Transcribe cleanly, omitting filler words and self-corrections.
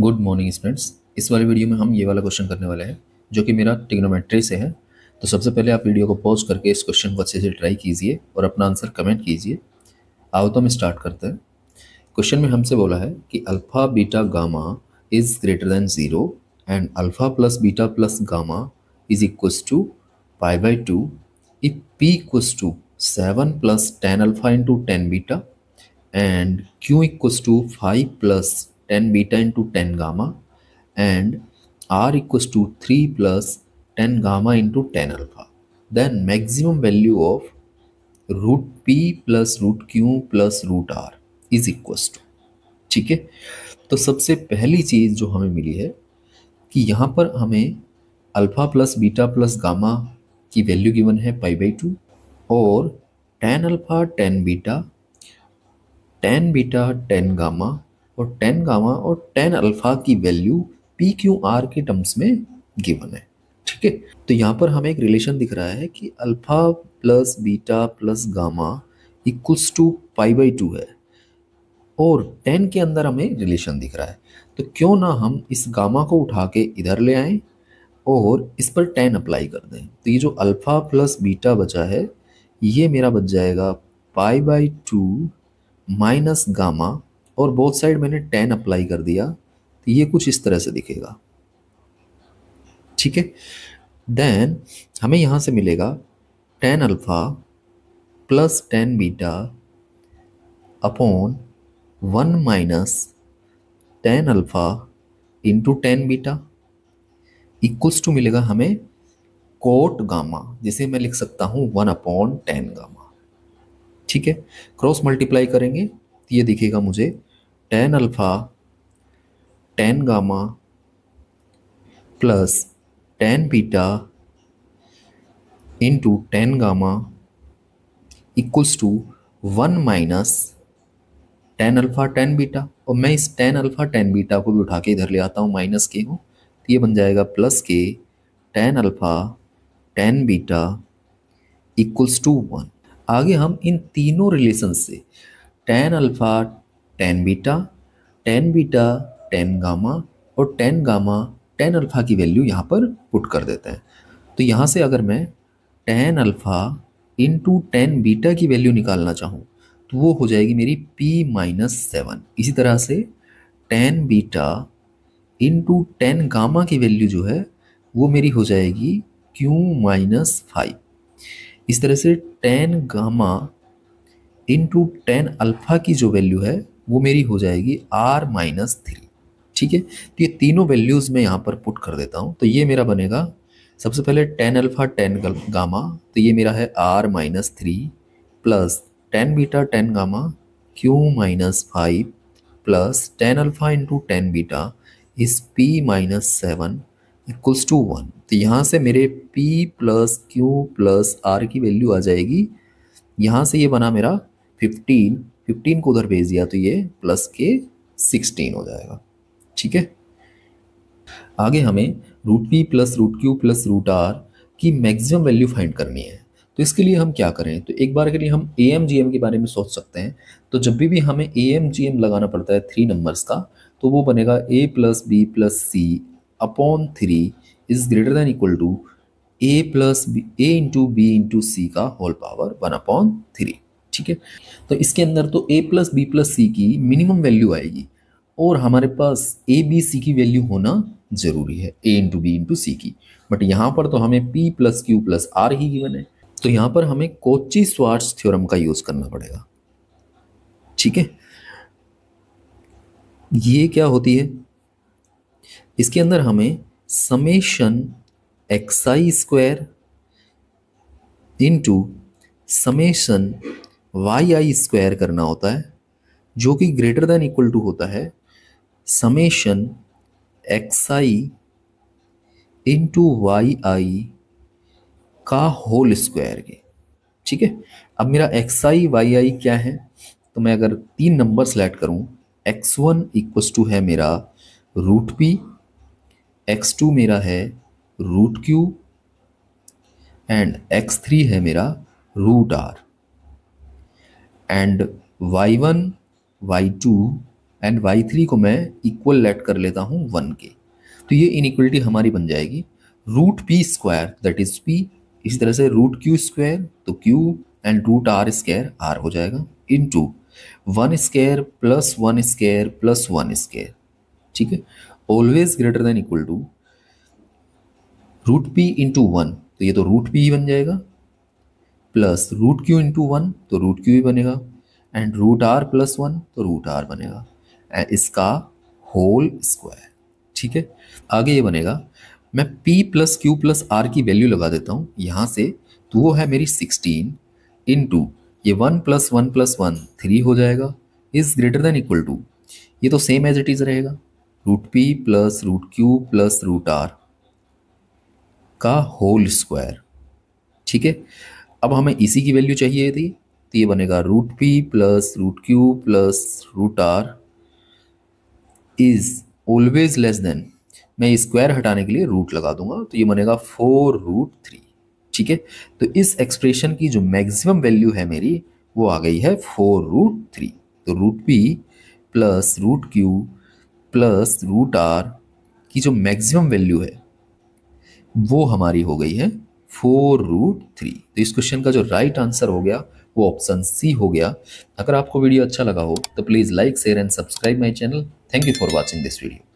Good morning students. इस वाले video में हम ये वाला क्वेश्चन करने वाले हैं जो कि मेरा ट्रिग्नोमेट्री से है। तो सबसे पहले आप वीडियो को पॉज करके इस क्वेश्चन को अच्छे से ट्राई कीजिए और अपना आंसर कमेंट कीजिए। आओ तो हम स्टार्ट करते हैं। क्वेश्चन में हमसे बोला है कि alpha beta gamma is greater than 0 and alpha plus beta plus gamma is equals to pi by 2 if P equals to 7 plus 10 alpha into 10 beta and q equals to 5 plus 10 beta into 10 gamma and r equals to 3 plus 10 gamma into 10 alpha, then maximum value of root p plus root q plus root r is equals to। ठीक है, तो सबसे पहली चीज जो हमें मिली है कि यहाँ पर हमें alpha plus beta plus gamma की वैल्यू गिवन है पाई बाई 2 और 10 अल्फा 10 बीटा 10 बीटा 10 गामा और 10 गामा और 10 अल्फा की वैल्यू पी क्यू आर के टर्म्स में गिवन है। ठीक है, तो यहाँ पर हमें एक रिलेशन दिख रहा है कि alpha plus beta plus gamma equals to pi by 2 है और 10 के अंदर हमें रिलेशन दिख रहा है। तो क्यों ना हम इस गामा को उठा के इधर ले आएं और इस पर 10 अप्लाई कर दें। तो ये जो अल्फा प्लस बीटा बचा है ये मेरा बच जाएगा पाई बाई 2 माइनस गामा और बोथ साइड मैंने 10 अप्लाई कर दिया तो ये कुछ इस तरह से दिखेगा। ठीक है, देन हमें यहां से मिलेगा 10 alpha plus 10 beta upon 1 minus 10 alpha into 10 beta equals to मिलेगा हमें कोट गामा, जिसे मैं लिख सकता हूं 1 अपॉन 10 गामा। ठीक है, क्रॉस मल्टीप्लाई करेंगे तो ये दिखेगा मुझे 10 alpha 10 gamma plus 10 beta into 10 gamma equals to 1 minus 10 alpha 10 beta. और मैं इस 10 अल्फा 10 बीटा को भी उठा के इधर ले आता हूँ माइनस के को, तो ये बन जाएगा प्लस के 10 अल्फा 10 बीटा इक्वल्स टू 1। आगे हम इन तीनों रिलेशन से 10 अल्फा 10 बीटा 10 बीटा 10 गामा और 10 गामा 10 अल्फा की वैल्यू यहाँ पर पुट कर देते हैं। तो यहाँ से अगर मैं 10 अल्फा इंटू 10 बीटा की वैल्यू निकालना चाहूँ तो वो हो जाएगी मेरी p माइनस 7। इसी तरह से 10 बीटा इंटू 10 गामा की वैल्यू जो है वो मेरी हो जाएगी q माइनस 5। इस तरह से 10 गामा इंटू 10 अल्फा की जो वैल्यू है वो मेरी हो जाएगी r माइनस 3। ठीक है, तो ये तीनों वैल्यूज़ मैं यहाँ पर पुट कर देता हूँ। तो ये मेरा बनेगा सबसे पहले 10 अल्फा 10 गामा, तो ये मेरा है r minus 3 plus 10 beta 10 gamma q minus 5 plus 10 alpha into 10 beta इस p माइनस 7 इक्वल्स टू 1। तो यहाँ से मेरे p plus q plus r की वैल्यू आ जाएगी, यहाँ से ये बना मेरा 15 को उधर भेज दिया तो ये प्लस के 16 हो जाएगा। ठीक है, आगे हमें root p plus root q plus root r की मैक्सिमम वैल्यू फाइंड करनी है। तो इसके लिए हम क्या करें, तो एक बार के लिए हम AMGM के बारे में सोच सकते हैं। तो जब भी हमें AMGM लगाना पड़ता है 3 नंबर्स का, तो वो बनेगा a plus B plus C upon 3 is greater than equal to a plus a into B into C का होल पावर 1 अपॉन 3। ठीक है, तो इसके अंदर तो a प्लस बी प्लस सी की मिनिमम वैल्यू आएगी और हमारे पास a बी सी की वैल्यू होना जरूरी है, a into B into C की। बट यहाँ पर तो हमें p प्लस क्यू प्लस आर ही गिवन है, तो यहाँ पर हमें कोची श्वार्ट्ज थ्योरम का यूज करना पड़ेगा। ठीक है, ये क्या होती है, इसके अंदर हमें summation xi square into summation yi square करना होता है, जो कि ग्रेटर देन इक्वल टू होता है समेशन xi इंटू yi का होल स्क्वायर के। ठीक है, अब मेरा xi yi क्या है, तो मैं अगर 3 नंबर सेलेक्ट करूं, x1 इक्वल्स टू है मेरा रूट p, x2 मेरा है रूट q एंड x3 है मेरा root r and y1 y2 and y3 को मैं इक्वल लेट कर लेता हूँ 1 के। तो ये इनइक्वलिटी हमारी बन जाएगी root P square that is p, इसी तरह से रूट क्यू स्क्वायर तो q and root R square r हो जाएगा into 1 square plus 1 square plus 1 square, ठीक है, always greater than equal to root P into 1, तो ये तो रूट पी ही बन जाएगा, प्लस रूट क्यू इंटू 1 तो रूट क्यू ही बनेगा, एंड रूट आर प्लस 1 तो रूट आर बनेगा, एंड इसका होल स्क्वायर, ठीक है। आगे ये बनेगा, मैं p प्लस क्यू प्लस आर की वैल्यू लगा देता हूँ यहाँ से, तो वो है मेरी 16 इंटू ये 1 प्लस 1 प्लस 1 3 हो जाएगा, is greater than equal to, ये तो सेम एज इट इज रहेगा, root P plus root Q plus root R का होल स्क्वायर, ठीक है। अब हमें इसी की वैल्यू चाहिए थी, तो ये बनेगा root P plus root Q plus root R is always less than, मैं स्क्वायर हटाने के लिए रूट लगा दूंगा, तो ये बनेगा 4 रूट 3, ठीक है। तो इस एक्सप्रेशन की जो मैक्सिमम वैल्यू है मेरी वो आ गई है 4 रूट 3। तो root P plus root Q plus root R की जो मैक्सिमम वैल्यू है वो हमारी हो गई है 4 रूट 3। तो इस क्वेश्चन का जो राइट आंसर हो गया वो ऑप्शन सी हो गया। अगर आपको वीडियो अच्छा लगा हो तो please like share and subscribe my channel. Thank you for watching this video.